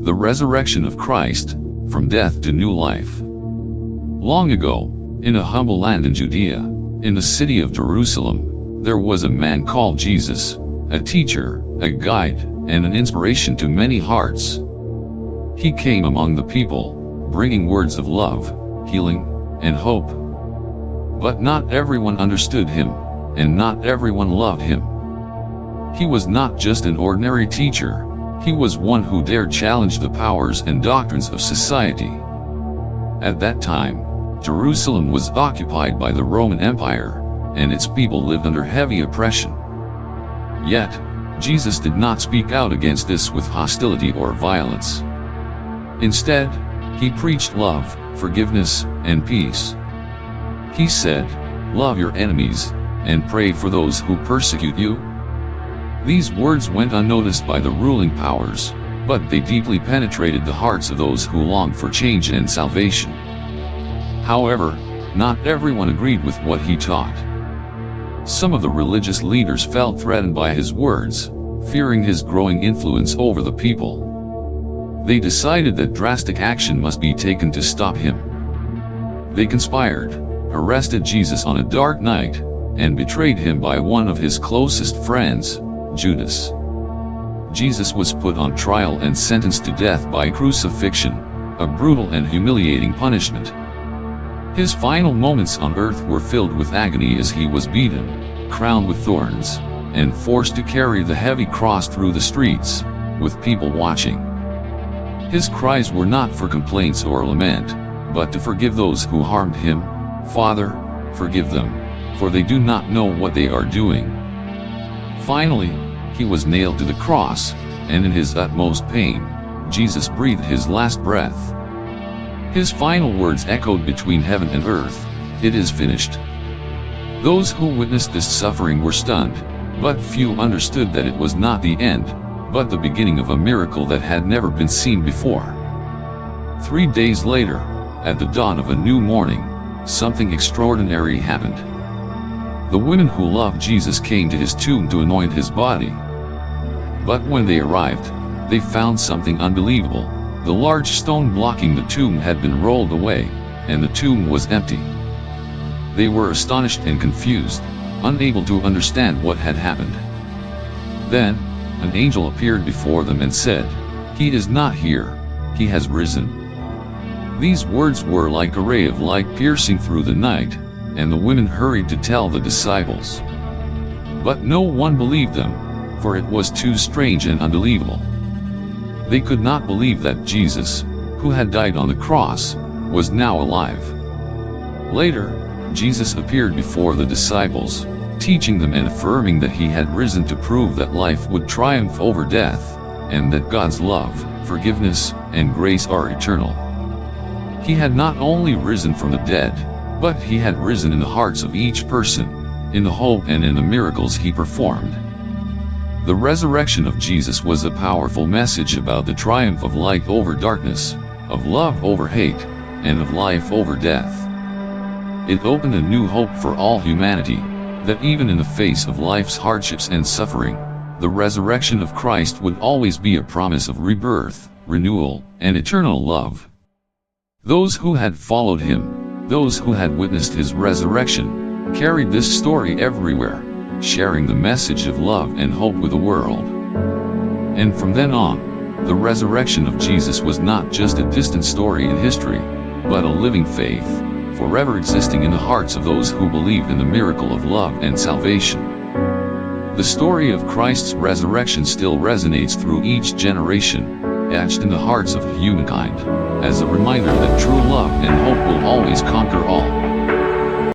The resurrection of Christ, from death to new life. Long ago, in a humble land in Judea, in the city of Jerusalem, there was a man called Jesus, a teacher, a guide, and an inspiration to many hearts. He came among the people, bringing words of love, healing, and hope. But not everyone understood him, and not everyone loved him. He was not just an ordinary teacher, he was one who dared challenge the powers and doctrines of society. At that time, Jerusalem was occupied by the Roman Empire, and its people lived under heavy oppression. Yet, Jesus did not speak out against this with hostility or violence. Instead, he preached love, forgiveness, and peace. He said, "Love your enemies, and pray for those who persecute you." These words went unnoticed by the ruling powers, but they deeply penetrated the hearts of those who longed for change and salvation. However, not everyone agreed with what he taught. Some of the religious leaders felt threatened by his words, fearing his growing influence over the people. They decided that drastic action must be taken to stop him. They conspired, arrested Jesus on a dark night, and betrayed him by one of his closest friends, Judas. Jesus was put on trial and sentenced to death by crucifixion, a brutal and humiliating punishment. His final moments on earth were filled with agony as he was beaten, crowned with thorns, and forced to carry the heavy cross through the streets, with people watching. His cries were not for complaints or lament, but to forgive those who harmed him. "Father, forgive them, for they do not know what they are doing." Finally, he was nailed to the cross, and in his utmost pain, Jesus breathed his last breath. His final words echoed between heaven and earth, "It is finished." Those who witnessed this suffering were stunned, but few understood that it was not the end, but the beginning of a miracle that had never been seen before. 3 days later, at the dawn of a new morning, something extraordinary happened. The women who loved Jesus came to his tomb to anoint his body. But when they arrived, they found something unbelievable. The large stone blocking the tomb had been rolled away, and the tomb was empty. They were astonished and confused, unable to understand what had happened. Then, an angel appeared before them and said, "He is not here, he has risen." These words were like a ray of light piercing through the night, and the women hurried to tell the disciples. But no one believed them, for it was too strange and unbelievable. They could not believe that Jesus, who had died on the cross, was now alive. Later, Jesus appeared before the disciples, teaching them and affirming that he had risen to prove that life would triumph over death, and that God's love, forgiveness, and grace are eternal. He had not only risen from the dead, but he had risen in the hearts of each person, in the hope and in the miracles he performed. The resurrection of Jesus was a powerful message about the triumph of light over darkness, of love over hate, and of life over death. It opened a new hope for all humanity, that even in the face of life's hardships and suffering, the resurrection of Christ would always be a promise of rebirth, renewal, and eternal love. Those who had followed him, those who had witnessed his resurrection, carried this story everywhere, sharing the message of love and hope with the world. And from then on, the resurrection of Jesus was not just a distant story in history, but a living faith, forever existing in the hearts of those who believed in the miracle of love and salvation. The story of Christ's resurrection still resonates through each generation, etched in the hearts of humankind, as a reminder that true love and hope will always conquer all.